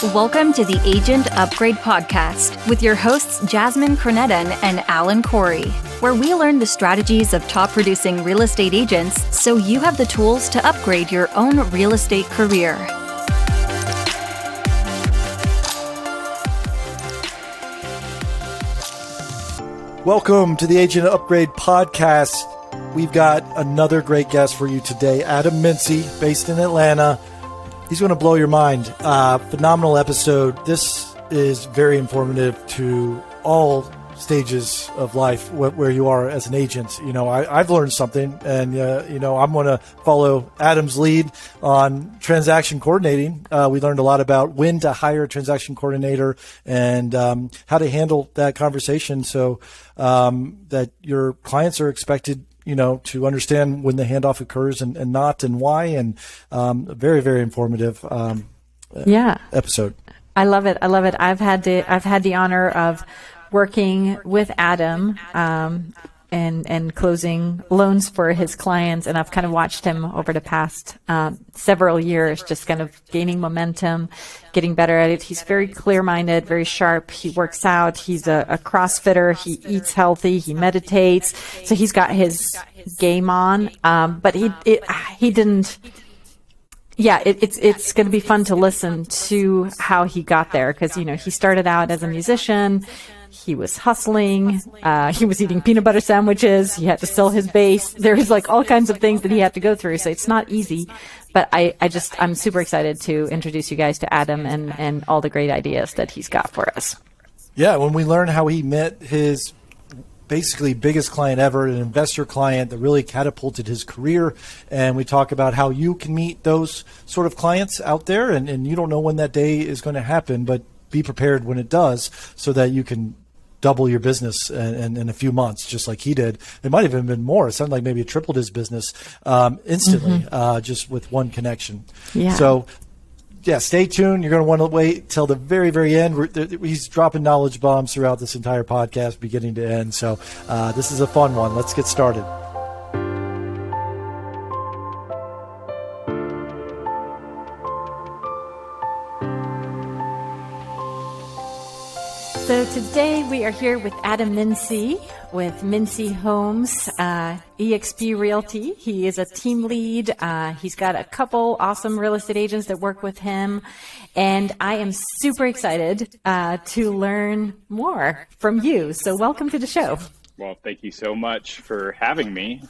Welcome to the Agent Upgrade Podcast with your hosts Jasmine Alan and Alan Corey, where we learn the strategies of top producing real estate agents so you have the tools to upgrade your own real estate career. Welcome to the Agent Upgrade Podcast. We've got another great guest for you today, Adam Mincey, based in Atlanta. He's going to blow your mind. Phenomenal episode. This is very informative to all stages of life where you are as an agent. You know, I've learned something, and I'm going to follow Adam's lead on transaction coordinating. We learned a lot about when to hire a transaction coordinator and how to handle that conversation so that your clients are expected to understand when the handoff occurs and not and why, and very, very informative episode. I love it. I've had the honor of working with Adam and closing loans for his clients, and I've kind of watched him over the past several years just kind of gaining momentum, getting better at it. He's very clear-minded, very sharp. He works out. He's a CrossFitter. He eats healthy. He meditates. So he's got his game on. But he didn't. Yeah, it's going to be fun to listen to how he got there because, he started out as a musician. He was hustling. He was eating peanut butter sandwiches. He had to sell his bass. There's like all kinds of things that he had to go through. So it's not easy, but I'm super excited to introduce you guys to Adam and all the great ideas that he's got for us. Yeah. When we learn how he met his basically biggest client ever, an investor client that really catapulted his career. And we talk about how you can meet those sort of clients out there and you don't know when that day is going to happen, but be prepared when it does so that you can double your business in a few months, just like he did. It might have even been more. It sounded like maybe he tripled his business instantly, just with one connection. Yeah. So, stay tuned. You're going to want to wait till the very, very end. He's dropping knowledge bombs throughout this entire podcast, beginning to end. So this is a fun one. Let's get started. So today we are here with Adam Mincey with Mincey Homes, eXp Realty. He is a team lead. He's got a couple awesome real estate agents that work with him. And I am super excited to learn more from you. So welcome to the show. Well, thank you so much for having me.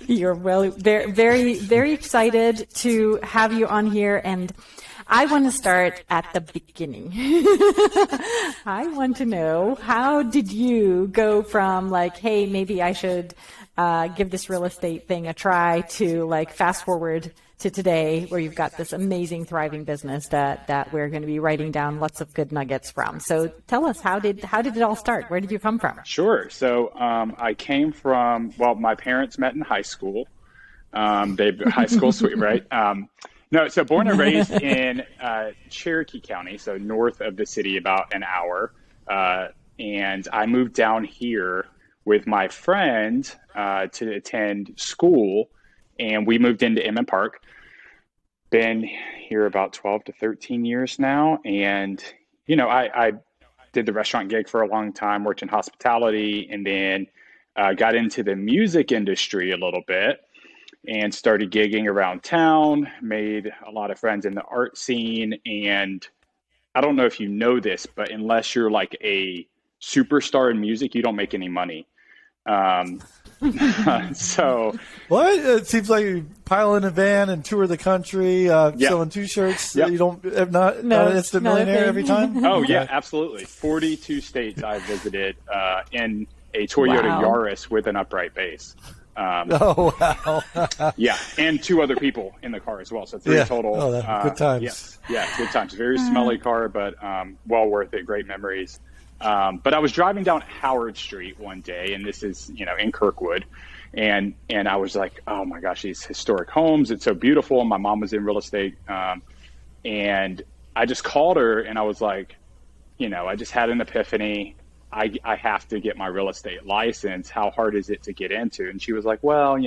You're very, very, very excited to have you on here. And I want to start at the beginning. I want to know, how did you go from like, hey, maybe I should give this real estate thing a try, to like fast forward to today where you've got this amazing thriving business that we're going to be writing down lots of good nuggets from. So tell us, how did it all start? Where did you come from? Sure. So I came from, my parents met in high school. High school sweet, right? No, so born and raised in Cherokee County, so north of the city, about an hour. And I moved down here with my friend to attend school, and we moved into Emmett Park. Been here about 12 to 13 years now. And, I did the restaurant gig for a long time, worked in hospitality, and then got into the music industry a little bit. And started gigging around town, made a lot of friends in the art scene. And I don't know if you know this, but unless you're like a superstar in music, you don't make any money. So what? It seems like you pile in a van and tour the country, selling T-shirts. Yep. You don't not an instant millionaire every time? Oh, yeah, absolutely. 42 states I visited in a Toyota Yaris with an upright bass. Oh, wow. Yeah, and two other people in the car as well, so three total. Oh, good times. Good times. Very smelly car, but well worth it. Great memories. But I was driving down Howard Street one day, and this is, in Kirkwood, and I was like, oh my gosh, these historic homes, it's so beautiful. My mom was in real estate, and I just called her, and I was like, I just had an epiphany. I have to get my real estate license. How hard is it to get into? And she was like, well,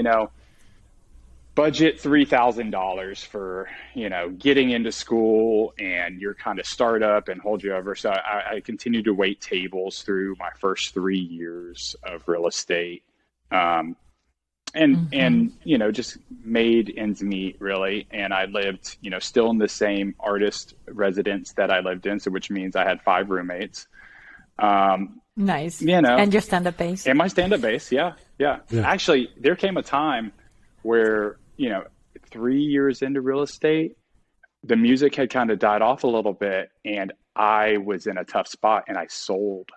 budget $3,000 for, getting into school and your kind of startup and hold you over. So I continued to wait tables through my first 3 years of real estate. And just made ends meet, really. And I lived, still in the same artist residence that I lived in. So which means I had 5 roommates. Nice. And your stand-up bass. And my stand-up bass. Yeah. Actually, there came a time where, 3 years into real estate, the music had kind of died off a little bit, and I was in a tough spot, and I sold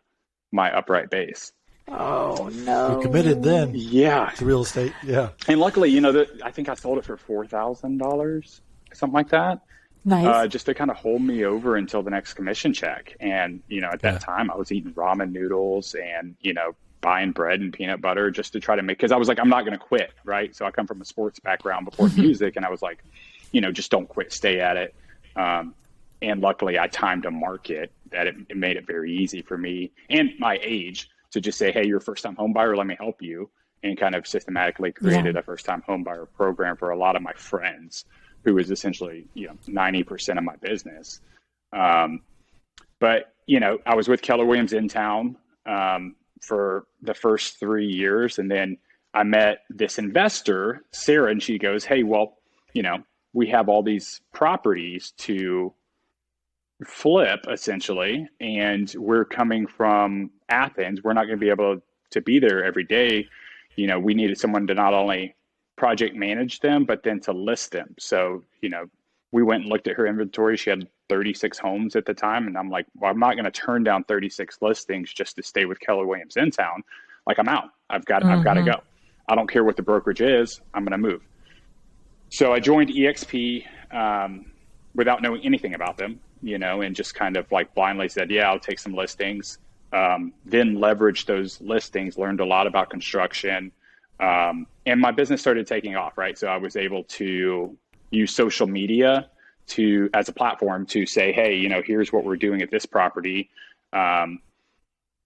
my upright bass. Oh, no. You committed then. Yeah. To real estate. Yeah. And luckily, I think I sold it for $4,000, something like that. Nice. Just to kind of hold me over until the next commission check. And, at that time I was eating ramen noodles and, buying bread and peanut butter just to try to because I was like, I'm not going to quit. Right. So I come from a sports background before music. And I was like, just don't quit, stay at it. And luckily I timed a market that it made it very easy for me and my age to just say, hey, you're a first time home buyer. Let me help you. And kind of systematically created a first time home buyer program for a lot of my friends who was essentially, 90% of my business. But, I was with Keller Williams in town, for the first 3 years. And then I met this investor, Sarah, and she goes, hey, well, we have all these properties to flip essentially. And we're coming from Athens. We're not going to be able to be there every day. We needed someone to not only project manage them, but then to list them. So, we went and looked at her inventory. She had 36 homes at the time. And I'm like, well, I'm not going to turn down 36 listings just to stay with Keller Williams in town. Like I'm out. I've got to go. I don't care what the brokerage is. I'm going to move. So I joined EXP, without knowing anything about them, and just kind of like blindly said, yeah, I'll take some listings. Then leveraged those listings, learned a lot about construction. And my business started taking off, right? So I was able to use social media as a platform to say, hey, here's what we're doing at this property.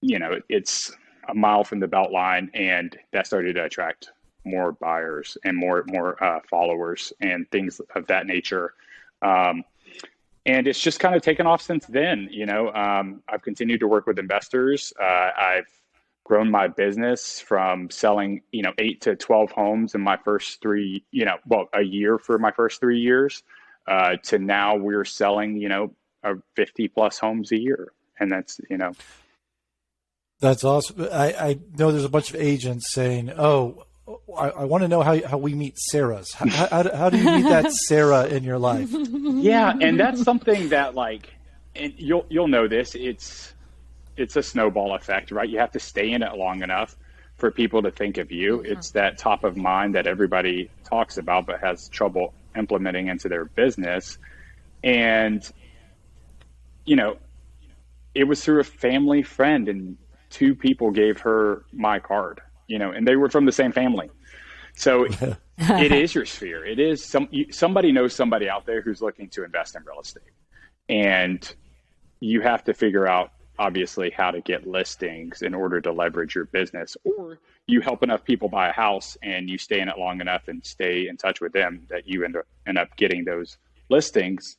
It's a mile from the Beltline, and that started to attract more buyers and more followers and things of that nature. And it's just kind of taken off since then. I've continued to work with investors. I've grown my business from selling, 8 to 12 homes in my first 3, a year for my first 3 years, to now we're selling, 50 plus homes a year. And that's. That's awesome. I know there's a bunch of agents saying, oh, I want to know how we meet Sarahs. How do you meet that Sarah in your life? Yeah. And that's something that and you'll know this, it's a snowball effect, right? You have to stay in it long enough for people to think of you. Mm-hmm. It's that top of mind that everybody talks about but has trouble implementing into their business. And, it was through a family friend, and 2 people gave her my card, and they were from the same family. So it is your sphere. It is somebody knows somebody out there who's looking to invest in real estate, and you have to figure out, obviously, how to get listings in order to leverage your business, or you help enough people buy a house and you stay in it long enough and stay in touch with them that you end up getting those listings.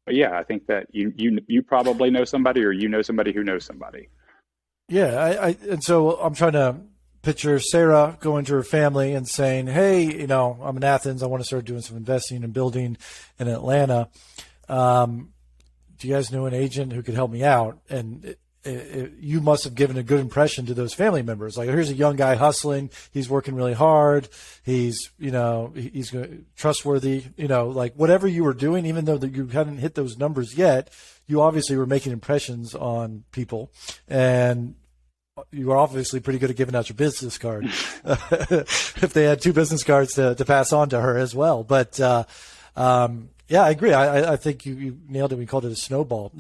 But yeah, I think that you probably know somebody, or know somebody who knows somebody. Yeah. And so I'm trying to picture Sarah going to her family and saying, hey, I'm in Athens. I want to start doing some investing and building in Atlanta. Do you guys know an agent who could help me out? And you must have given a good impression to those family members. Like, here's a young guy hustling. He's working really hard. He's trustworthy, like whatever you were doing, even though you hadn't hit those numbers yet, you obviously were making impressions on people, and you were obviously pretty good at giving out your business card. If they had 2 business cards to pass on to her as well. But, yeah, I agree. I think you nailed it. We called it a snowball.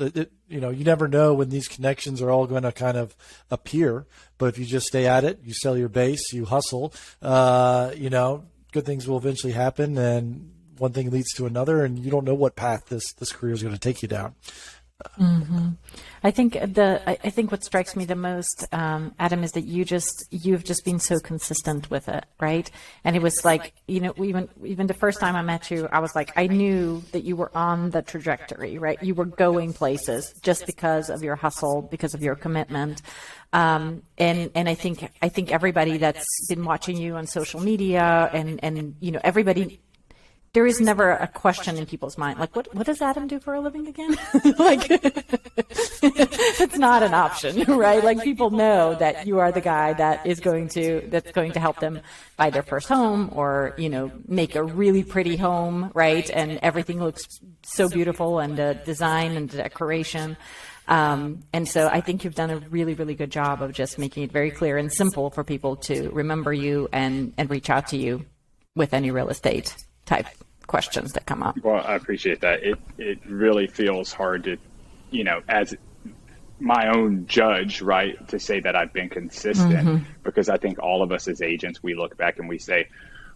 You never know when these connections are all going to kind of appear. But if you just stay at it, you sell your base, you hustle, good things will eventually happen. And one thing leads to another, and you don't know what path this career is going to take you down. I think I think what strikes me the most, Adam, is that you've just been so consistent with it, right? And it was like, even the first time I met you, I was like, I knew that you were on the trajectory, right? You were going places just because of your hustle, because of your commitment. And I think everybody that's been watching you on social media and everybody, there is never a question in people's mind, like, what does Adam do for a living again? Like, it's not an option, right? Like, people know that you are the guy that's going to help them buy their first home or, make a really pretty home, right? And everything looks so beautiful, and the design and the decoration. And so I think you've done a really, really good job of just making it very clear and simple for people to remember you and reach out to you with any real estate type questions that come up. Well, I appreciate that. It really feels hard to, as my own judge, right, to say that I've been consistent, because I think all of us as agents, we look back and we say,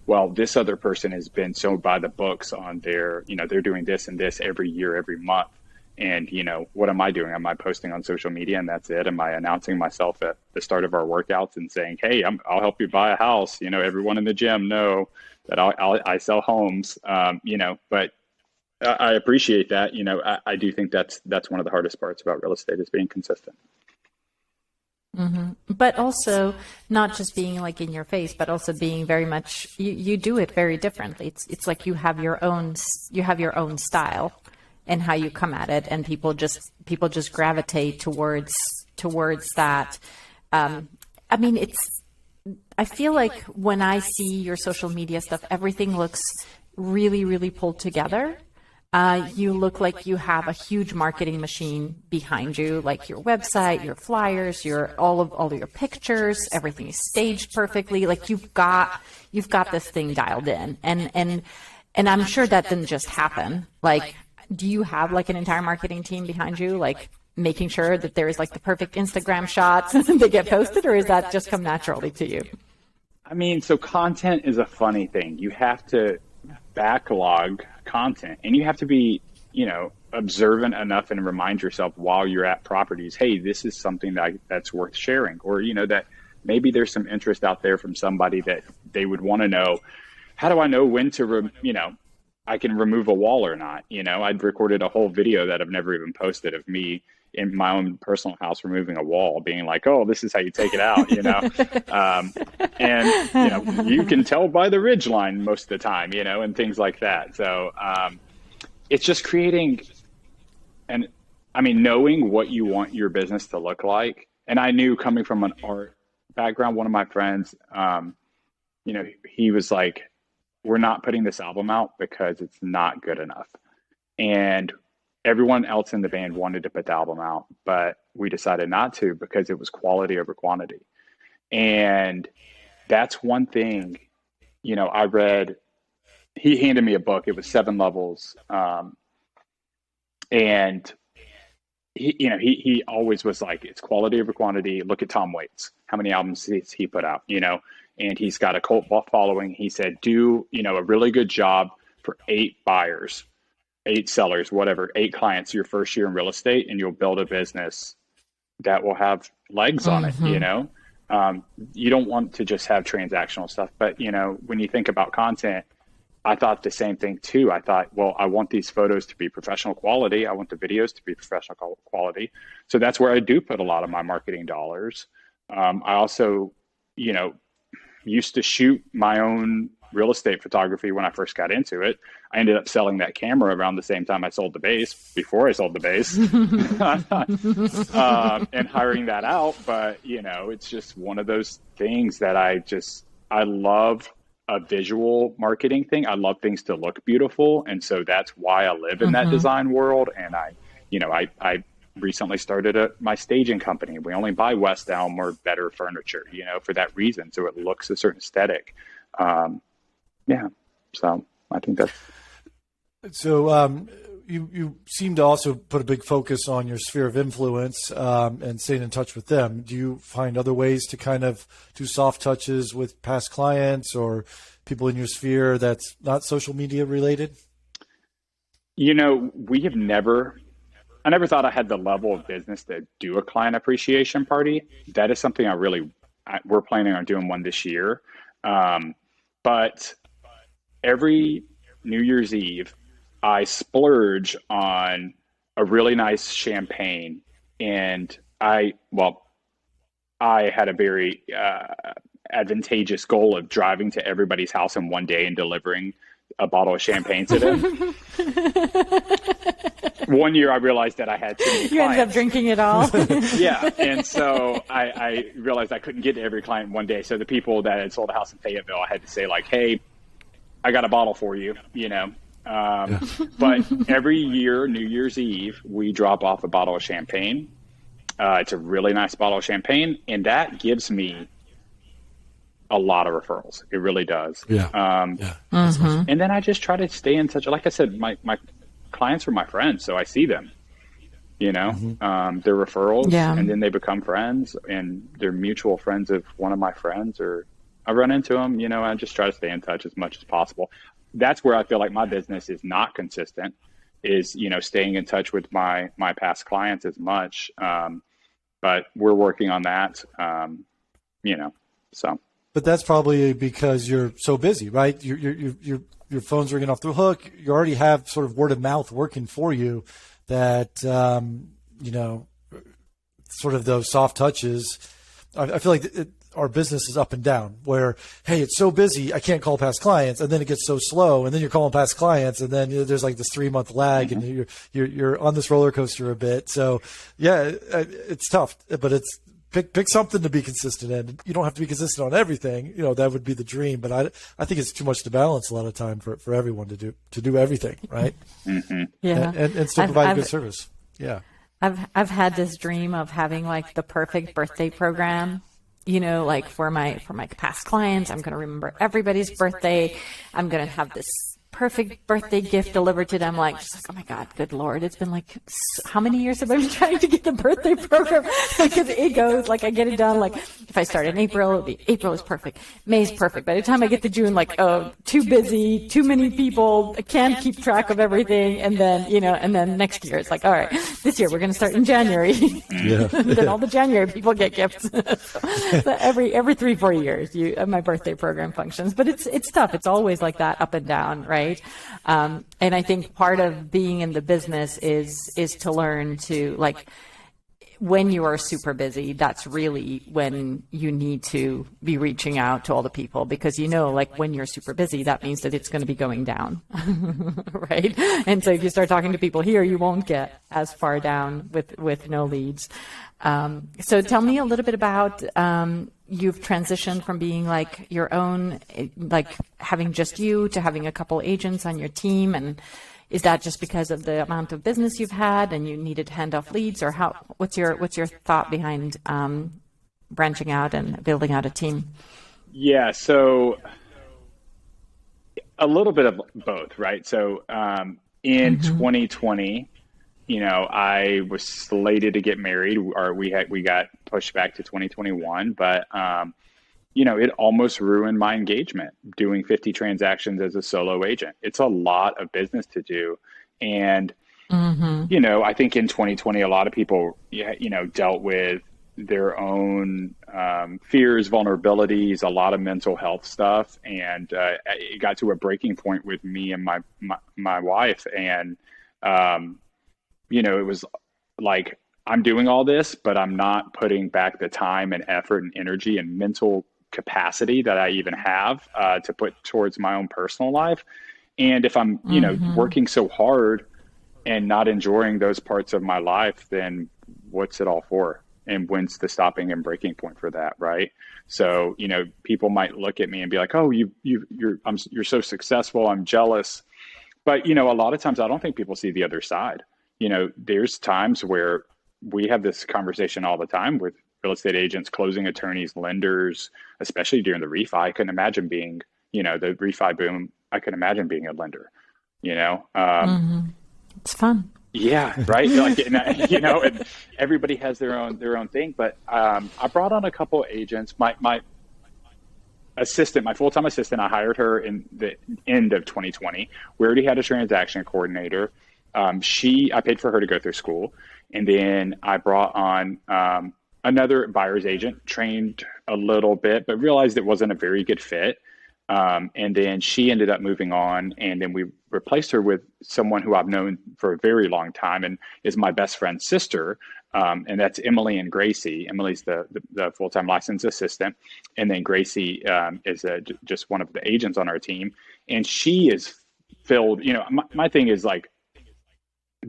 well, this other person has been so by the books on their, they're doing this and this every year, every month. And, what am I doing? Am I posting on social media and that's it? Am I announcing myself at the start of our workouts and saying, hey, I'll help you buy a house? Everyone in the gym know that I sell homes, but I appreciate that. I do think that's one of the hardest parts about real estate is being consistent. But also not just being like in your face, but also being very much, you do it very differently. It's like you have your own style and how you come at it, and people just gravitate towards that. I feel like when I see your social media stuff, everything looks really, really pulled together. You look like you have a huge marketing machine behind you, like your website, your flyers, all of your pictures, everything is staged perfectly. Like you've got this thing dialed in, and I'm sure that didn't just happen. Like, do you have like an entire marketing team behind you, like making sure that there is like the perfect Instagram shots that get posted, or is that just come naturally to you? So content is a funny thing. You have to backlog content, and you have to be, observant enough and remind yourself while you're at properties, hey, this is something that's worth sharing, or, that maybe there's some interest out there from somebody that they would want to know, how do I know when to, I can remove a wall or not? I'd recorded a whole video that I've never even posted of me in my own personal house removing a wall, being like, oh, this is how you take it out, and, you can tell by the ridge line most of the time, and things like that. So it's just creating knowing what you want your business to look like. And I knew, coming from an art background, one of my friends, he was like, we're not putting this album out because it's not good enough. And everyone else in the band wanted to put the album out, but we decided not to because it was quality over quantity. And that's one thing, I read, he handed me a book. It was 7 Levels. And he always was like, it's quality over quantity. Look at Tom Waits. How many albums he put out, and he's got a cult following. He said, do, a really good job for 8 buyers, 8 sellers, whatever, 8 clients your first year in real estate, and you'll build a business that will have legs on it. You don't want to just have transactional stuff, but when you think about content, I thought the same thing too. I thought, well, I want these photos to be professional quality. I want the videos to be professional quality. So that's where I do put a lot of my marketing dollars. I also, used to shoot my own real estate photography when I first got into it. I ended up selling that camera around the same time I sold the base, before I sold the base, and hiring that out. But, it's just one of those things that I love a visual marketing thing. I love things to look beautiful. And so that's why I live in that design world. And I recently started my staging company. We only buy West Elm or better furniture, for that reason. So it looks a certain aesthetic. So I think that's. So you seem to also put a big focus on your sphere of influence and staying in touch with them. Do you find other ways to kind of do soft touches with past clients or people in your sphere that's not social media related? We have never, I never thought I had the level of business to do a client appreciation party. That is something we're planning on doing one this year. But every New Year's Eve, I splurge on a really nice champagne. And I had a very advantageous goal of driving to everybody's house in one day and delivering a bottle of champagne to them. One year I realized that I had too many clients. You ended up drinking it all. Yeah. And so I realized I couldn't get to every client in one day. So the people that had sold a house in Fayetteville, I had to say like, hey, I got a bottle for you, But every year, New Year's Eve, we drop off a bottle of champagne. It's a really nice bottle of champagne, and that gives me a lot of referrals. It really does. Yeah. And then I just try to stay in touch. Like I said, my clients are my friends, so I see them. They're referrals, and then they become friends, and they're mutual friends of one of my friends, or I run into them. I just try to stay in touch as much as possible. That's where I feel like my business is not consistent, is staying in touch with my past clients as much. But we're working on that. So. But that's probably because you're so busy, right? Your phone's ringing off the hook. You already have sort of word of mouth working for you that, sort of those soft touches. I feel like our business is up and down where, hey, it's so busy, I can't call past clients. And then it gets so slow. And then you're calling past clients. And then there's like this 3-month lag and you're on this roller coaster a bit. So yeah, it's tough, but it's, Pick something to be consistent in. You don't have to be consistent on everything. That would be the dream. But I think it's too much to balance a lot of time for everyone to do everything, right? Mm-hmm. Yeah, and still provide good service. Yeah, I've had this dream of having like the perfect birthday program. Like for my past clients, I'm going to remember everybody's birthday. I'm going to have this perfect birthday gift delivered to them. Oh my God, good Lord. It's been like, how many years have I been trying to get the birthday program? Because it goes, I get it done. If I start in April, April is perfect. May is perfect. By the time I get to June, too busy, too many people, I can't keep track of everything. And then, and then next year it's all right, this year we're going to start in January. Yeah. Then all the January people get gifts. so every 3-4 years, my birthday program functions, but it's tough. It's always like that up and down, right? And I think part of being in the business is to learn to when you are super busy, that's really when you need to be reaching out to all the people, because when you're super busy, that means that it's going to be going down, right? And so if you start talking to people here, you won't get as far down with no leads. So tell me a little bit about, you've transitioned from being your own, having just you to having a couple agents on your team. And is that just because of the amount of business you've had and you needed to hand off leads, or what's your thought behind, branching out and building out a team? Yeah. So a little bit of both, right? So, in 2020, I was slated to get married, or we got pushed back to 2021, but, it almost ruined my engagement doing 50 transactions as a solo agent. It's a lot of business to do. And, I think in 2020, a lot of people, dealt with their own, fears, vulnerabilities, a lot of mental health stuff. And, it got to a breaking point with me and my wife. And, it was like, I'm doing all this, but I'm not putting back the time and effort and energy and mental capacity that I even have to put towards my own personal life. And if I'm, working so hard and not enjoying those parts of my life, then what's it all for? And when's the stopping and breaking point for that, right? So, people might look at me and be like, "Oh, you're so successful. I'm jealous." But, a lot of times I don't think people see the other side. There's times where we have this conversation all the time with real estate agents, closing attorneys, lenders, especially during the refi. I couldn't imagine being, the refi boom. I couldn't imagine being a lender, It's fun. Yeah. Right. And everybody has their own thing, but, I brought on a couple of agents. My assistant, my full-time assistant, I hired her in the end of 2020. We already had a transaction coordinator. I paid for her to go through school, and then I brought on another buyer's agent, trained a little bit, but realized it wasn't a very good fit. And then she ended up moving on, and then we replaced her with someone who I've known for a very long time and is my best friend's sister. And that's Emily and Gracie. Emily's the full-time licensed assistant. And then Gracie is just one of the agents on our team. And she is filled, my thing is like,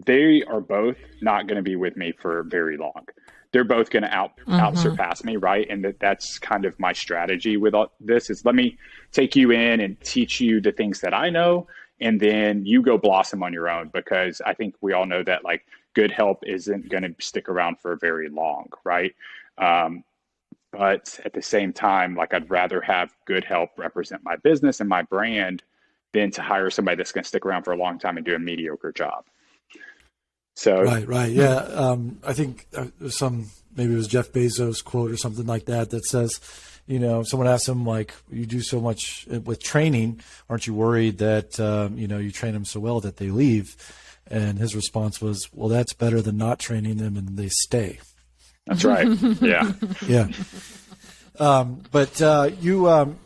they are both not going to be with me for very long. They're both going to out surpass me, right? And that's kind of my strategy with all this is let me take you in and teach you the things that I know, and then you go blossom on your own, because I think we all know that like good help isn't going to stick around for very long, right? But at the same time, like I'd rather have good help represent my business and my brand than to hire somebody that's going to stick around for a long time and do a mediocre job. So Right. Yeah. I think there's maybe it was Jeff Bezos quote or something like that says, someone asked him like, you do so much with training, aren't you worried that, you train them so well that they leave? And his response was, well, that's better than not training them and they stay. That's right. Yeah. Yeah. But you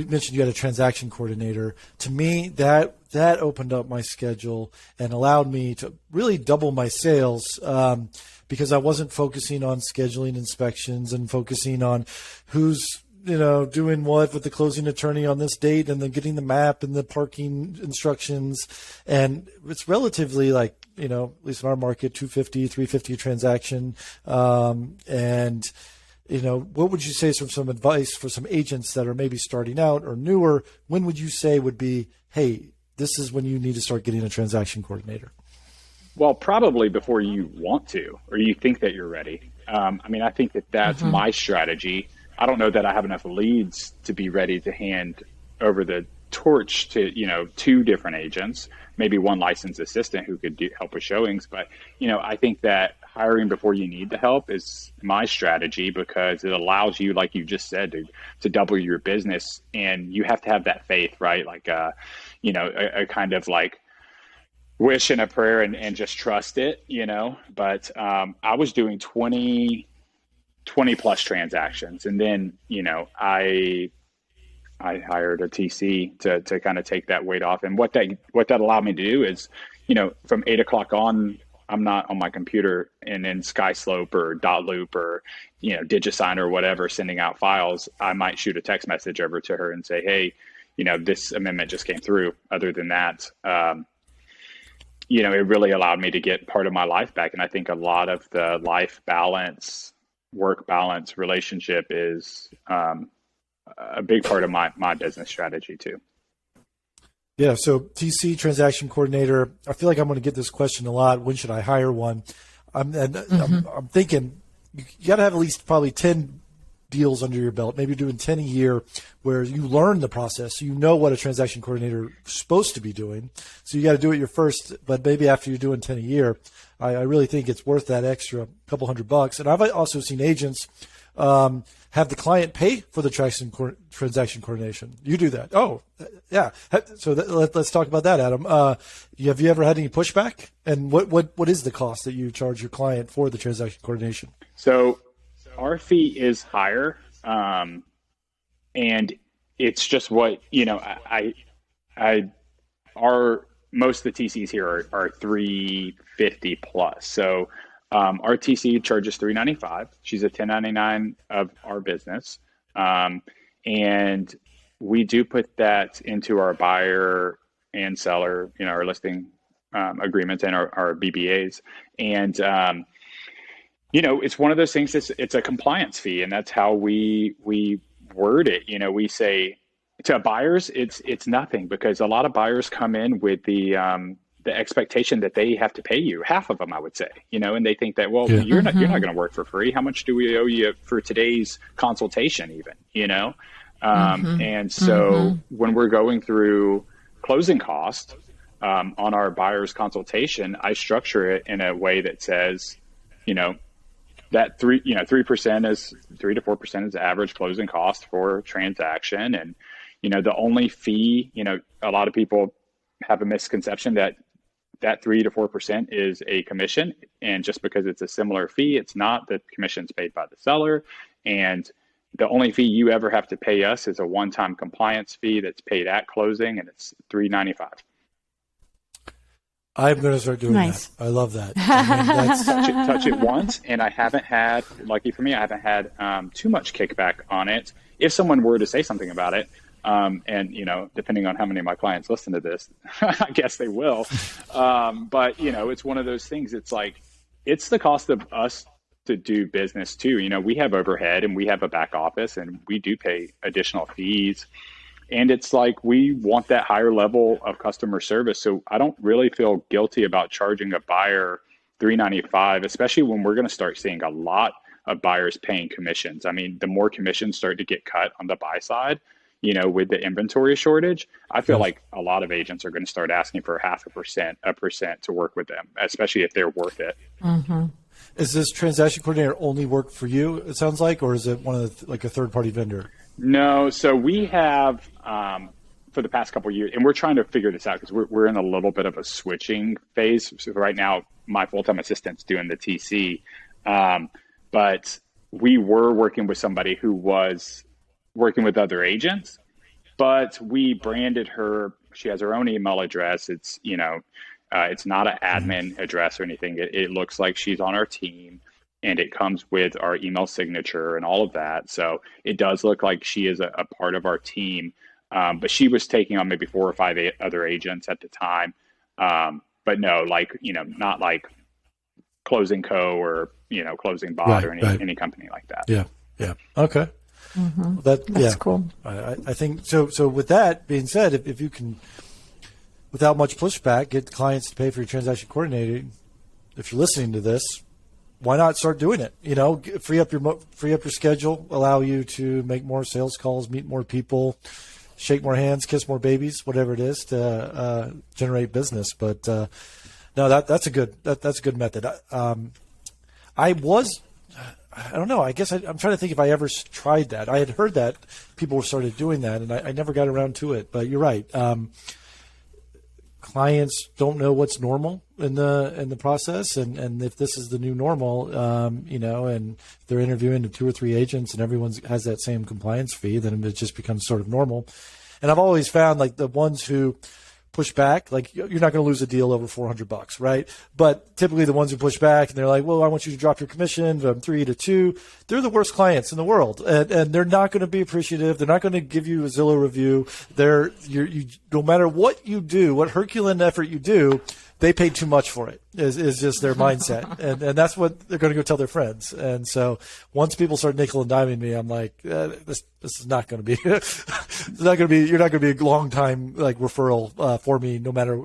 mentioned you had a transaction coordinator. To me, that opened up my schedule and allowed me to really double my sales because I wasn't focusing on scheduling inspections and focusing on who's doing what with the closing attorney on this date and then getting the map and the parking instructions. And it's relatively like, at least in our market, $250, $350 a transaction. And what would you say is some advice for some agents that are maybe starting out or newer? When would you say would be, hey, this is when you need to start getting a transaction coordinator? Well, probably before you want to, or you think that you're ready. I think that's my strategy. I don't know that I have enough leads to be ready to hand over the torch to, 2 different agents, maybe one licensed assistant who could help with showings. But, I think that hiring before you need the help is my strategy because it allows you, like you just said, to double your business. And you have to have that faith, right? Like, a kind of like wish and a prayer and just trust it, But I was doing 20 plus transactions. And then, I hired a TC to kind of take that weight off. And what that allowed me to do is, from 8 o'clock on, I'm not on my computer and in SkySlope or Dotloop or, DigiSign or whatever, sending out files. I might shoot a text message over to her and say, hey, this amendment just came through. Other than that, it really allowed me to get part of my life back. And I think a lot of the life balance, work balance relationship is a big part of my business strategy too. Yeah. So TC, transaction coordinator, I feel like I'm going to get this question a lot. When should I hire one? I'm thinking you got to have at least probably 10 deals under your belt, maybe doing 10 a year where you learn the process. So you know what a transaction coordinator is supposed to be doing. So you got to do it your first, but maybe after you're doing 10 a year, I really think it's worth that extra couple $100. And I've also seen agents have the client pay for the transaction coordination. You do that. Oh, yeah. So let's talk about that, Adam. Have you ever had any pushback? And what is the cost that you charge your client for the transaction coordination? So our fee is higher, and it's just what most of the TCs here are $350 plus. So our TC charges $395. She's a 1099 of our business, and we do put that into our buyer and seller, our listing agreements and our BBAs, and it's one of those things. It's a compliance fee, and that's how we word it. We say to buyers, it's nothing, because a lot of buyers come in with the expectation that they have to pay you, half of them, I would say, and they think that, well, you're not going to work for free. How much do we owe you for today's consultation even, and so when we're going through closing cost on our buyer's consultation, I structure it in a way that says, that 3% is 3 to 4% is the average closing cost for a transaction. And, the only fee, a lot of people have a misconception that that 3 to 4% is a commission. And just because it's a similar fee, it's not. The commission's paid by the seller. And the only fee you ever have to pay us is a one-time compliance fee that's paid at closing, and it's $395. I'm going to start doing that. I love that. Touch it once, and I haven't had, lucky for me, I haven't had too much kickback on it. If someone were to say something about it, and, depending on how many of my clients listen to this, I guess they will. But, it's one of those things. It's like, it's the cost of us to do business too. We have overhead and we have a back office, and we do pay additional fees. And it's like, we want that higher level of customer service. So I don't really feel guilty about charging a buyer $395, especially when we're going to start seeing a lot of buyers paying commissions. I mean, the more commissions start to get cut on the buy side, with the inventory shortage, I feel like a lot of agents are going to start asking for 0.5% to work with them, especially if they're worth it. Mm-hmm. Is this transaction coordinator only work for you, it sounds like, or is it one of a third-party vendor? No, so we have for the past couple of years, and we're trying to figure this out because we're in a little bit of a switching phase. So right now, my full-time assistant's doing the TC, but we were working with somebody who was working with other agents, but we branded her. She has her own email address. It's it's not an admin address or anything. It looks like she's on our team, and it comes with our email signature and all of that. So it does look like she is a part of our team. But she was taking on maybe 4 or 5 other agents at the time. But no, not like Closing Co. or, Closing Bot or any company like that. Yeah. Yeah. Okay. Mm-hmm. That's cool. I think so. So with that being said, if you can, without much pushback, get clients to pay for your transaction coordinator, if you're listening to this, why not start doing it? Free up your schedule, allow you to make more sales calls, meet more people, shake more hands, kiss more babies, whatever it is to generate business. But no, that's a good method. I don't know. I guess I'm trying to think if I ever tried that. I had heard that people started doing that, and I never got around to it. But you're right. Clients don't know what's normal in the process, and if this is the new normal, and they're interviewing 2 or 3 agents, and everyone has that same compliance fee, then it just becomes sort of normal. And I've always found like the ones who push back, like you're not going to lose a deal over $400, right? But typically the ones who push back and they're like, well, I want you to drop your commission from 3 to 2. They're the worst clients in the world, and they're not going to be appreciative. They're not going to give you a Zillow review. You no matter what you do, what Herculean effort you do, they paid too much for it is just their mindset. And that's what they're going to go tell their friends. And so once people start nickel and diming me, I'm like, this is not going to be, you're not going to be a long time like referral for me, no matter,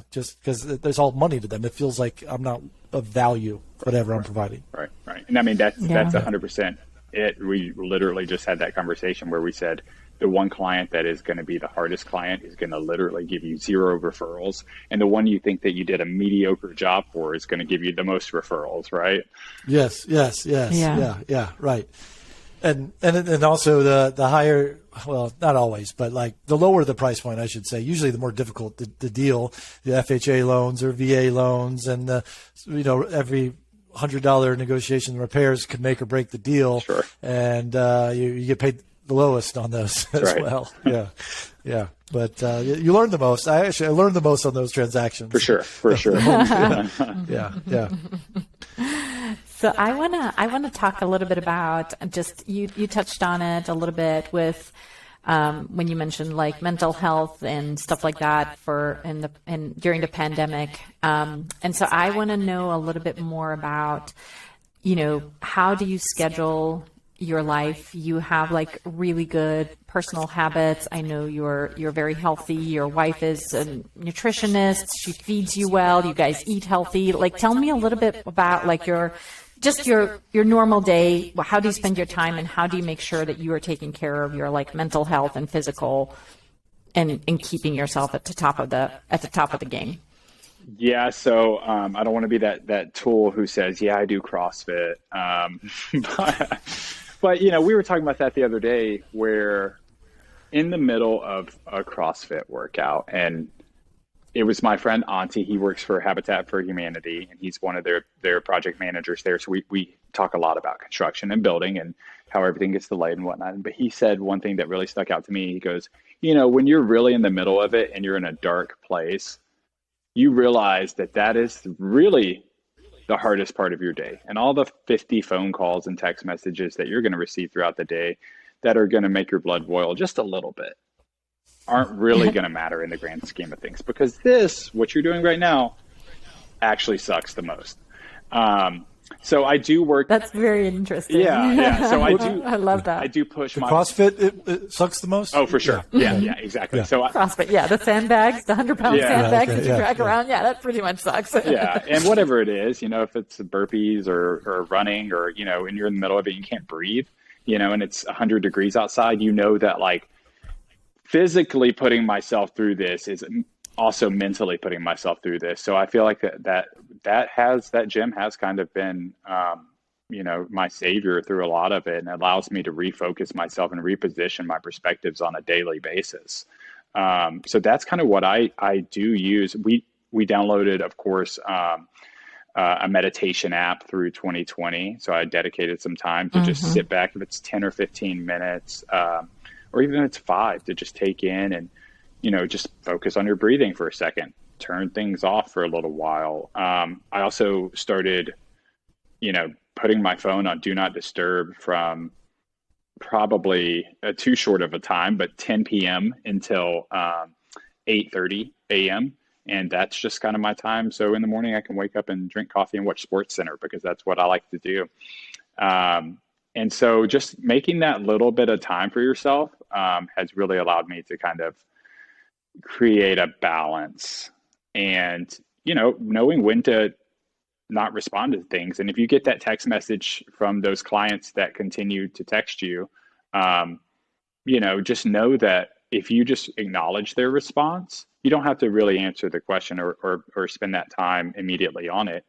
just because there's all money to them. It feels like I'm not of value, whatever I'm providing. Right. And I mean, that's 100% it. We literally just had that conversation where we said, the one client that is going to be the hardest client is going to literally give you 0 referrals. And the one you think that you did a mediocre job for is going to give you the most referrals, right? Yes. Yeah. Right. And also the higher, well, not always, but like the lower the price point, I should say, usually the more difficult the deal, the FHA loans or VA loans, and every $100 negotiation repairs could make or break the deal. Sure. And you get paid the lowest on those as well. Yeah. But you learn the most. I learned the most on those transactions. For sure. Yeah. So I wanna talk a little bit about just you touched on it a little bit with when you mentioned like mental health and stuff like that during the pandemic. And so I want to know a little bit more about, how do you schedule your life? You have like really good personal habits. I know you're very healthy. Your wife is a nutritionist. She feeds you well. You guys eat healthy. Like, tell me a little bit about like your normal day. How do you spend your time, and how do you make sure that you are taking care of your like mental health and physical and keeping yourself at the top of the game? Yeah, so I don't want to be that tool who says, yeah, I do CrossFit. But we were talking about that the other day, where in the middle of a CrossFit workout, and it was my friend Auntie. He works for Habitat for Humanity, and he's one of their project managers there. So we talk a lot about construction and building and how everything gets delayed and whatnot. But he said one thing that really stuck out to me. He goes, when you're really in the middle of it and you're in a dark place, you realize that is really the hardest part of your day. And all the 50 phone calls and text messages that you're going to receive throughout the day that are going to make your blood boil just a little bit aren't really going to matter in the grand scheme of things, because what you're doing right now actually sucks the most. So I do work. That's very interesting. Yeah. So I do. I love that. I do push the CrossFit. It sucks the most. Oh, for sure. Yeah, exactly. Yeah. So CrossFit. Yeah, the sandbags, the 100-pound sandbags that you drag around. Yeah, that pretty much sucks. Yeah, and whatever it is, if it's burpees or running or and you're in the middle of it, you can't breathe, and it's 100 degrees outside. That like physically putting myself through this is also mentally putting myself through this. So I feel like that gym has kind of been, my savior through a lot of it, and it allows me to refocus myself and reposition my perspectives on a daily basis. So that's kind of what I do use. We downloaded, of course, a meditation app through 2020. So I dedicated some time to just sit back, if it's 10 or 15 minutes, or even if it's 5, to just take in and, just focus on your breathing for a second, turn things off for a little while. I also started, putting my phone on do not disturb from probably too short of a time, but 10 p.m. until 8:30 a.m. And that's just kind of my time. So in the morning I can wake up and drink coffee and watch SportsCenter, because that's what I like to do. And so just making that little bit of time for yourself has really allowed me to kind of create a balance and, knowing when to not respond to things. And if you get that text message from those clients that continue to text you, just know that if you just acknowledge their response, you don't have to really answer the question or spend that time immediately on it.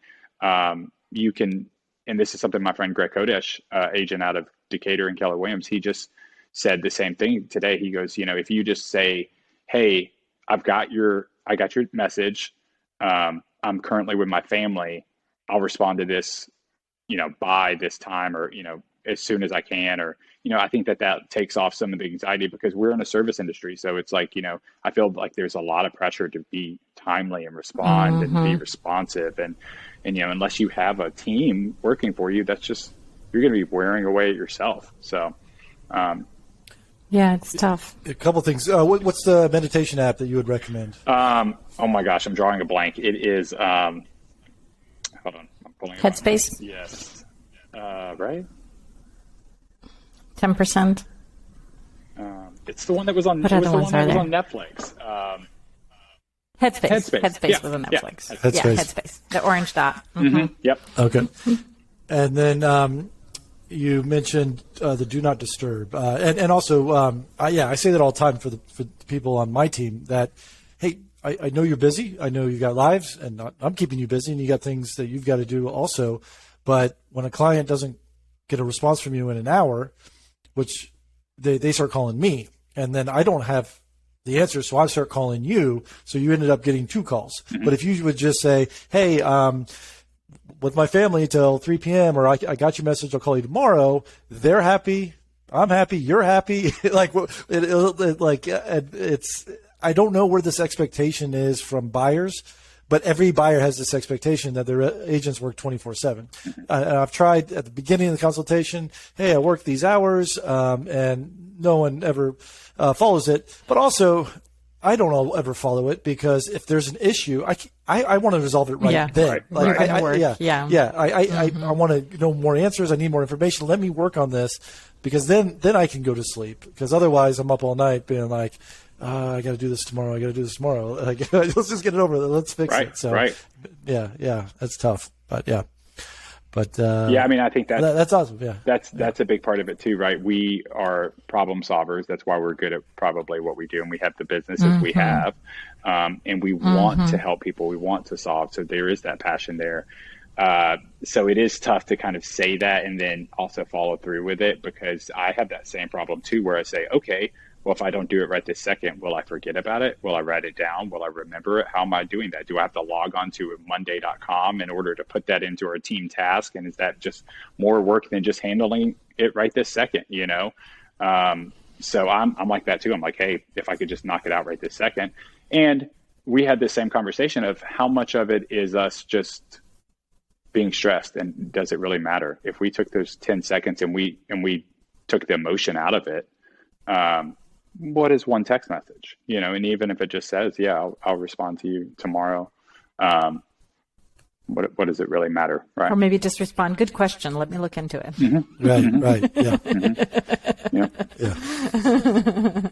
You can, and this is something my friend Greg Kodesh, agent out of Decatur and Keller Williams, he just said the same thing today. He goes, if you just say, hey, I got your message. I'm currently with my family. I'll respond to this, by this time, or, as soon as I can, or, I think that takes off some of the anxiety, because we're in a service industry. So it's like, I feel like there's a lot of pressure to be timely and respond and be responsive. And, unless you have a team working for you, that's just, you're going to be wearing away at yourself. So, yeah, it's tough. A couple things. What's the meditation app that you would recommend? Oh my gosh, I'm drawing a blank. It is, hold on, I'm pulling it Headspace? up. Yes. Right? 10%. It's the one that was on, what other ones are there? On Netflix. Headspace. Headspace. Headspace was on Netflix. Headspace. Yeah, Headspace. The orange dot. Yep. Okay. And then you mentioned the do not disturb, and also I say that all the time for the people on my team that, hey, I know you're busy, I know you got lives, and I'm keeping you busy, and you got things that you've got to do also. But when a client doesn't get a response from you in an hour, which they start calling me, and then I don't have the answer, so I start calling you. So you ended up getting 2 calls. But if you would just say, hey, with my family till 3 p.m. or I got your message, I'll call you tomorrow. They're happy. I'm happy. You're happy. It's, I don't know where this expectation is from buyers, but every buyer has this expectation that their agents work 24/7. I've tried at the beginning of the consultation, hey, I work these hours, and no one ever follows it. But also, I don't ever follow it, because if there's an issue, I want to resolve it right then. I want to know more answers. I need more information. Let me work on this, because then I can go to sleep. Because otherwise, I'm up all night being like, I got to do this tomorrow. Like, let's just get it over. Let's fix it. So, yeah, that's tough. But yeah. But I mean, I think that's awesome. Yeah, that's a big part of it too, right? We are problem solvers. That's why we're good at probably what we do, and we have the businesses we have, and we want to help people. We want to solve. So there is that passion there. So it is tough to kind of say that and then also follow through with it, because I have that same problem too, where I say, okay, well, if I don't do it right this second, will I forget about it? Will I write it down? Will I remember it? How am I doing that? Do I have to log on to monday.com in order to put that into our team task? And is that just more work than just handling it right this second, you know? So I'm like that too. I'm like, hey, if I could just knock it out right this second. And we had this same conversation of how much of it is us just being stressed, and does it really matter? If we took those 10 seconds and we took the emotion out of it, what is one text message, you know? And even if it just says, yeah, I'll respond to you tomorrow. What does it really matter? Right. Or maybe just respond, good question, let me look into it. Mm-hmm. Right. Mm-hmm. Right. Yeah. Mm-hmm. Yeah.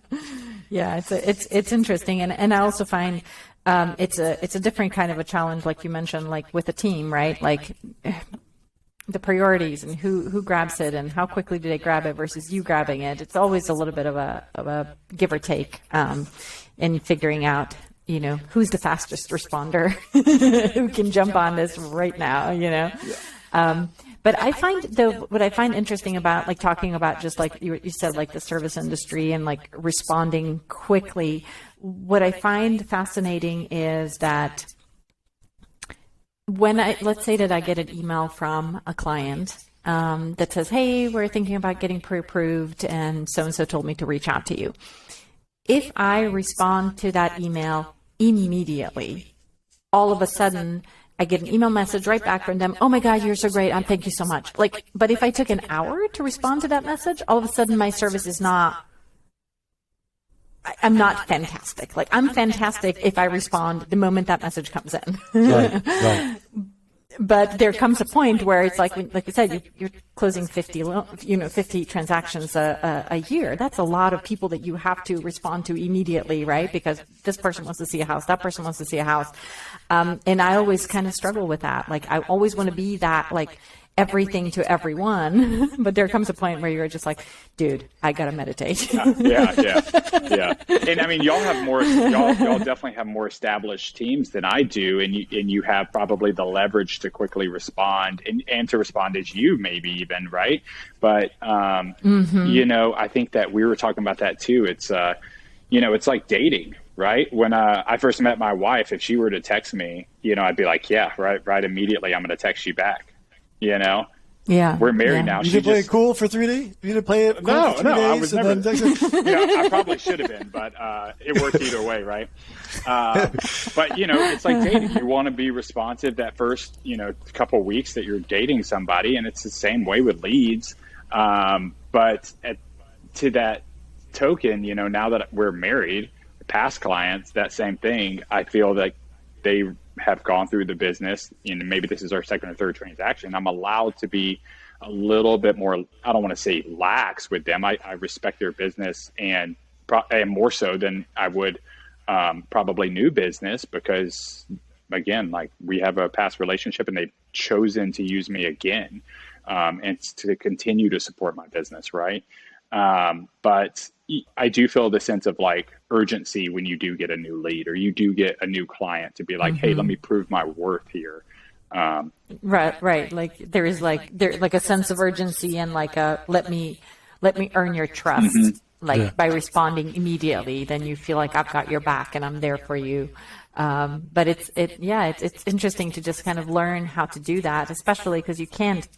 Yeah. It's interesting. And I also find, it's a different kind of a challenge, like you mentioned, like with a team, right? Like the priorities and who grabs it and how quickly do they grab it versus you grabbing it. It's always a little bit of a give or take, in figuring out, you know, who's the fastest responder who can jump on this right now, you know? Yeah. But I find what I find interesting about like talking about just like you said, like the service industry and like responding quickly, what I find fascinating is that when let's say that I get an email from a client that says, hey, we're thinking about getting pre-approved and so-and-so told me to reach out to you. If I respond to that email immediately, all of a sudden I get an email message right back from them. Oh my God, you're so great. Thank you so much. Like, but if I took an hour to respond to that message, all of a sudden my service is I'm not fantastic. Like I'm fantastic if I respond the moment that message comes in. Right. But there comes a point where it's like you said, you're closing 50 transactions a year. That's a lot of people that you have to respond to immediately, right? Because this person wants to see a house, that person wants to see a house. And I always kind of struggle with that. Like I always want to be that like everything to everyone, but there comes a point where you're just like, dude, I gotta meditate. Yeah. And I mean, y'all definitely have more established teams than I do, and you have probably the leverage to quickly respond and to respond as you maybe even, right? But you know, I think that we were talking about that too. It's you know, it's like dating, right? When I first met my wife, if she were to text me, you know, I'd be like, yeah, right immediately, I'm going to text you back. You know, we're married now. You did play it cool for 3 days. You did play it cool for 3 days. I was never. You know, I probably should have been, but it worked either way, right? But you know, it's like dating. You want to be responsive that first, you know, couple weeks that you're dating somebody, and it's the same way with leads. But to that token, you know, now that we're married, past clients, that same thing. I feel like they have gone through the business, and maybe this is our second or third transaction. I'm allowed to be a little bit more, I don't want to say lax with them. I respect their business and more so than I would probably new business, because again, like we have a past relationship and they've chosen to use me again and to continue to support my business. Right. But I do feel the sense of like urgency when you do get a new lead or you do get a new client to be like, hey, let me prove my worth here. Right. Like there is like a sense of urgency and like let me earn your trust. By responding immediately, then you feel like I've got your back and I'm there for you. But it's interesting to just kind of learn how to do that, especially because you can't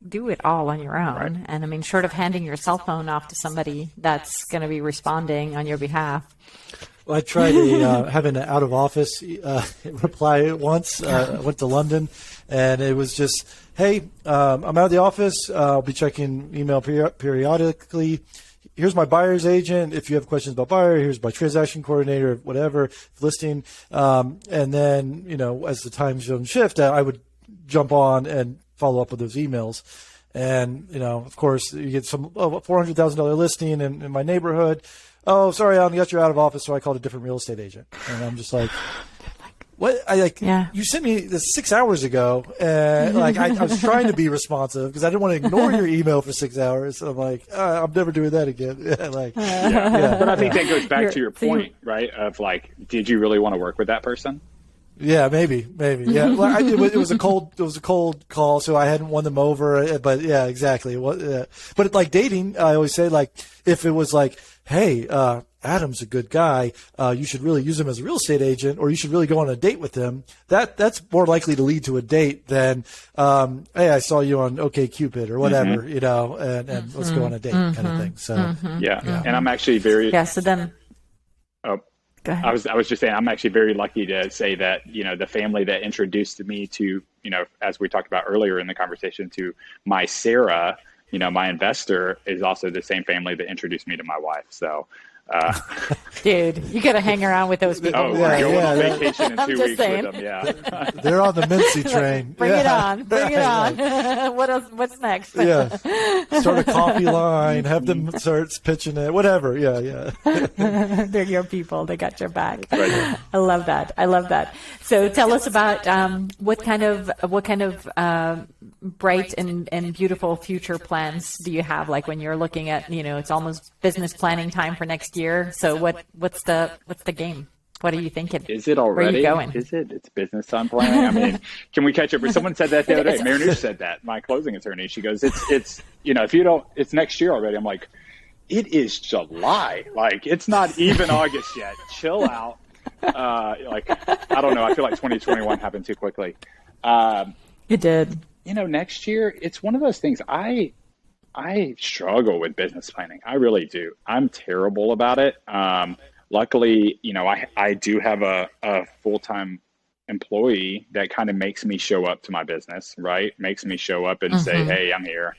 do it all on your own. Right. And I mean, short of handing your cell phone off to somebody that's going to be responding on your behalf. Well, I tried having an out of office reply once. I went to London and it was just, hey, I'm out of the office. I'll be checking email periodically. Here's my buyer's agent. If you have questions about buyer, here's my transaction coordinator, whatever, listing. And then, you know, as the time zone shift, I would jump on and follow up with those emails. And, you know, of course, you get some $400,000 listing in my neighborhood. Oh, sorry, Alan, got you out of office, so I called a different real estate agent. And I'm just like, what? You sent me this 6 hours ago, and like I was trying to be responsive because I didn't want to ignore your email for 6 hours. So I'm like, I'm never doing that again. But I think that goes back to your point, right? Of like, did you really want to work with that person? Yeah, maybe. Yeah, well, it was a cold call, so I hadn't won them over. But yeah, exactly. But like dating, I always say, like, if it was like, hey, Adam's a good guy, you should really use him as a real estate agent, or you should really go on a date with him. That's more likely to lead to a date than, hey, I saw you on OkCupid or whatever, and let's go on a date kind of thing. So yeah. And I'm actually very So then. Oh. I was just saying, I'm actually very lucky to say that, the family that introduced me to, as we talked about earlier in the conversation, to my Sarah, my investor, is also the same family that introduced me to my wife. So, dude, you got to hang around with those people. We're going on vacation in 2 weeks with them. Yeah. They're on the Mincey train. Bring it on. What else? What's next? Yeah. Start a coffee line, have them start pitching it, whatever. Yeah. They're your people. They got your back. Right. I love that. So tell us about what kind of bright and beautiful future plans do you have? Like when you're looking at, it's almost business planning time for next year. So what's the game? What are you thinking? Is it already? Where are you going? Is it? It's business time planning. I mean, can we catch up? Someone said that the other day. Marinush said that. My closing attorney. She goes, it's if you don't, it's next year already. I'm like, it is July. Like, it's not even August yet. Chill out. I don't know. I feel like 2021 happened too quickly. It did. Next year, it's one of those things. I struggle with business planning. I really do. I'm terrible about it. Luckily, I do have a full-time employee that kind of makes me show up to my business, right? Makes me show up and say, hey, I'm here.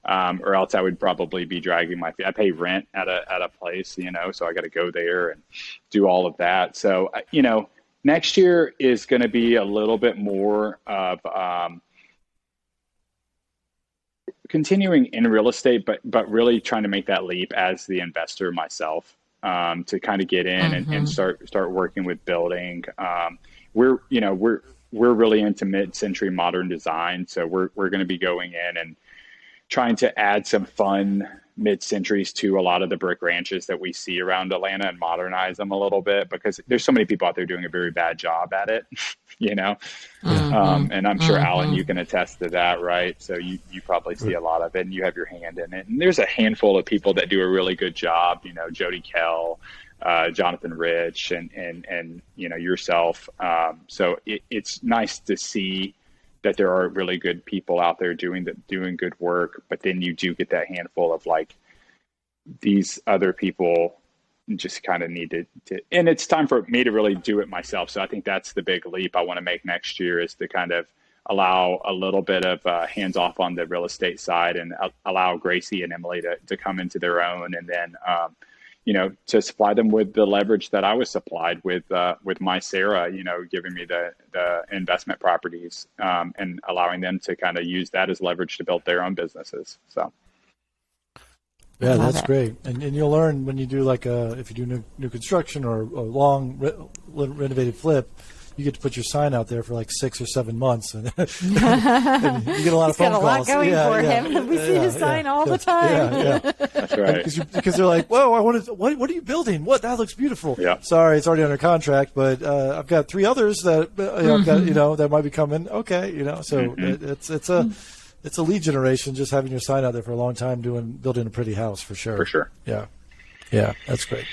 Or else I would probably be dragging my feet. I pay rent at a place, so I got to go there and do all of that. So, next year is going to be a little bit more of, continuing in real estate, but really trying to make that leap as the investor myself, to kind of get in and start working with building. We're really into mid-century modern design. So we're going to be going in and trying to add some fun mid-centuries to a lot of the brick ranches that we see around Atlanta and modernize them a little bit, because there's so many people out there doing a very bad job at it, and I'm sure, Alan, you can attest to that, right? So you probably see a lot of it and you have your hand in it. And there's a handful of people that do a really good job, Jody Kell, Jonathan Rich, and yourself. So it's nice to see that there are really good people out there doing good work, but then you do get that handful of like, these other people just kind of need to, and it's time for me to really do it myself. So I think that's the big leap I want to make next year, is to kind of allow a little bit of hands off on the real estate side, and allow Gracie and Emily to come into their own, and then, to supply them with the leverage that I was supplied with my Sarah, giving me the investment properties, and allowing them to kind of use that as leverage to build their own businesses. So. Yeah, that's great. And you'll learn when you do if you do new construction or a long renovated flip, you get to put your sign out there for like 6 or 7 months, and, and you get a lot of phone calls. He's got a lot going for him. We see his sign all the time. Yeah. That's right. Because they're like, whoa, what are you building? That looks beautiful. Yeah. Sorry, it's already under contract, but I've got 3 others that I've got, that might be coming. Okay, so it's a lead generation, just having your sign out there for a long time, building a pretty house for sure. For sure. Yeah, that's great.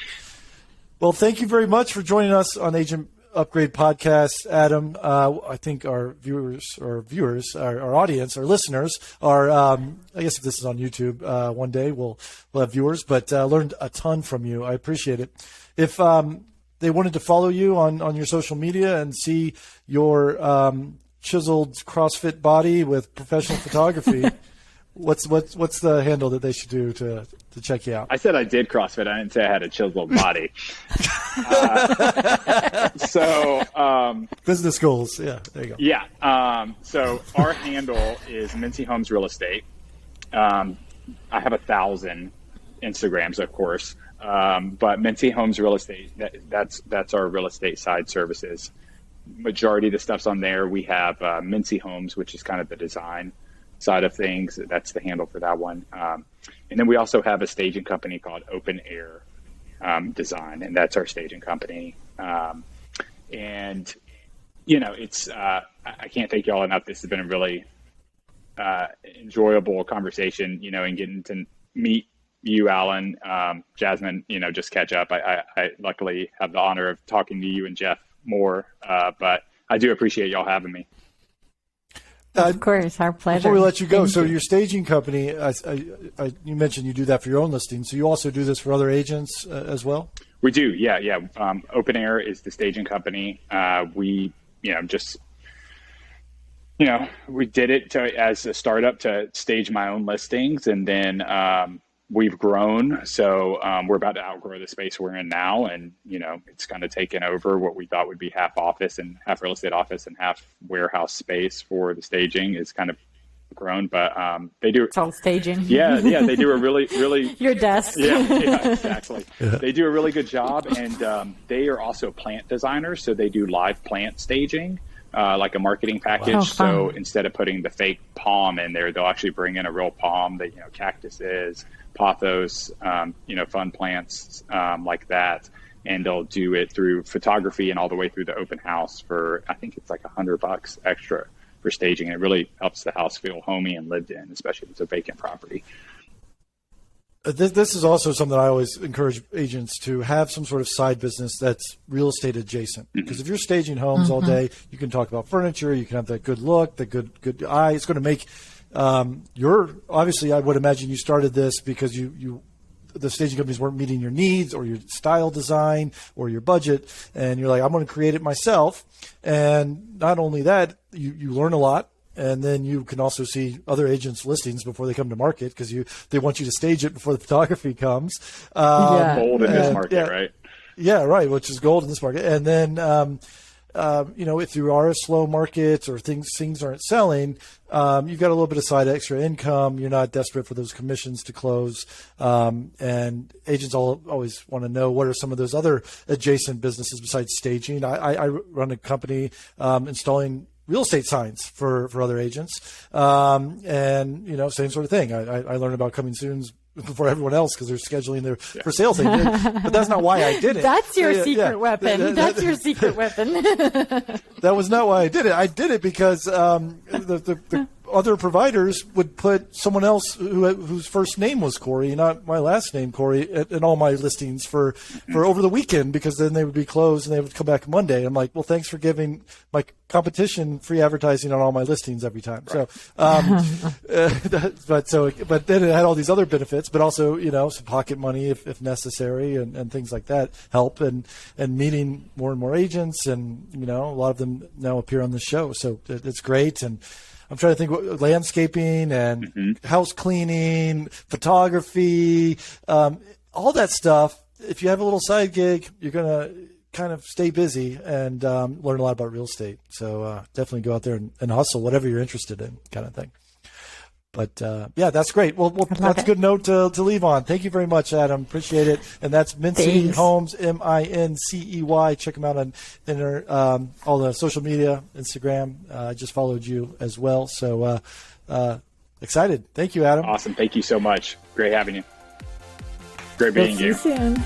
Well, thank you very much for joining us on Agent Upgrade Podcast, Adam. I think our viewers, our audience, our listeners are, I guess if this is on YouTube, one day we'll have viewers, but learned a ton from you. I appreciate it. If they wanted to follow you on your social media and see your chiseled CrossFit body with professional photography, what's the handle that they should do to check you out? I said I did CrossFit. I didn't say I had a chiseled body. Business goals. Yeah, there you go. Yeah. So our handle is Mincey Homes Real Estate. I have 1,000 Instagrams, of course, but Mincey Homes Real Estate. That's our real estate side services. Majority of the stuff's on there. We have Mincey Homes, which is kind of the design side of things. That's the handle for that one. And then we also have a staging company called Open Air Design, and that's our staging company. And it's I can't thank y'all enough. This has been a really enjoyable conversation, and getting to meet you, Alan, Jasmine, just catch up. I luckily have the honor of talking to you and Jeff more, but I do appreciate y'all having me. Of course, our pleasure. Before we let you go, Thank so you. your staging company, you mentioned you do that for your own listings. So you also do this for other agents as well? We do, yeah. Open Air is the staging company. We did it as a startup to stage my own listings, and then we've grown. So we're about to outgrow the space we're in now, and it's kind of taken over what we thought would be half office and half real estate office and half warehouse space for the staging. Is kind of grown, but they do. It's all staging. Yeah. They do a really Your desk. Yeah, exactly. They do a really good job, and they are also plant designers, so they do live plant staging. Like a marketing package. Oh, so instead of putting the fake palm in there, they'll actually bring in a real palm that, cactuses, pothos, fun plants like that. And they'll do it through photography and all the way through the open house for, I think it's like $100 extra for staging. It really helps the house feel homey and lived in, especially if it's a vacant property. This is also something I always encourage agents to have some sort of side business that's real estate adjacent. Because if you're staging homes all day, you can talk about furniture, you can have that good look, the good eye. It's going to make obviously, I would imagine you started this because the staging companies weren't meeting your needs or your style design or your budget. And you're like, I'm going to create it myself. And not only that, you learn a lot. And then you can also see other agents' listings before they come to market because they want you to stage it before the photography comes. Gold in this market, right? Yeah, right, which is gold in this market. And then, if you are a slow market or things aren't selling, you've got a little bit of side extra income. You're not desperate for those commissions to close. And agents always want to know what are some of those other adjacent businesses besides staging. I run a company installing real estate signs for other agents. And, same sort of thing. I learned about coming soons before everyone else because they're scheduling their for sale thing. But that's not why I did it. That's your secret weapon. That's your secret weapon. That was not why I did it. I did it because the other providers would put someone else whose first name was Corey, not my last name, Corey, in all my listings for over the weekend because then they would be closed and they would come back Monday. I'm like, well, thanks for giving my competition free advertising on all my listings every time. Right. So, but then it had all these other benefits, but also, some pocket money if necessary and things like that help and meeting more and more agents. And, a lot of them now appear on the show. So it's great. And I'm trying to think what landscaping and house cleaning, photography, all that stuff. If you have a little side gig, you're going to kind of stay busy and learn a lot about real estate. So definitely go out there and hustle, whatever you're interested in, kind of thing. But that's great. Well, that's a good note to leave on. Thank you very much, Adam. Appreciate it. And that's Mincey Homes, Mincey. Check them out on all the social media, Instagram. I just followed you as well. So excited. Thank you, Adam. Awesome. Thank you so much. Great having you. Great meeting you. See you soon.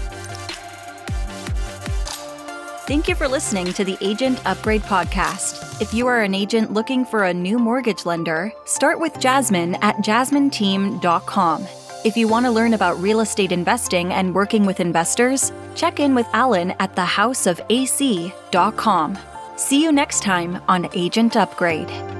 Thank you for listening to the Agent Upgrade Podcast. If you are an agent looking for a new mortgage lender, start with Jasmine at jasmineteam.com. If you want to learn about real estate investing and working with investors, check in with Alan at thehouseofac.com. See you next time on Agent Upgrade.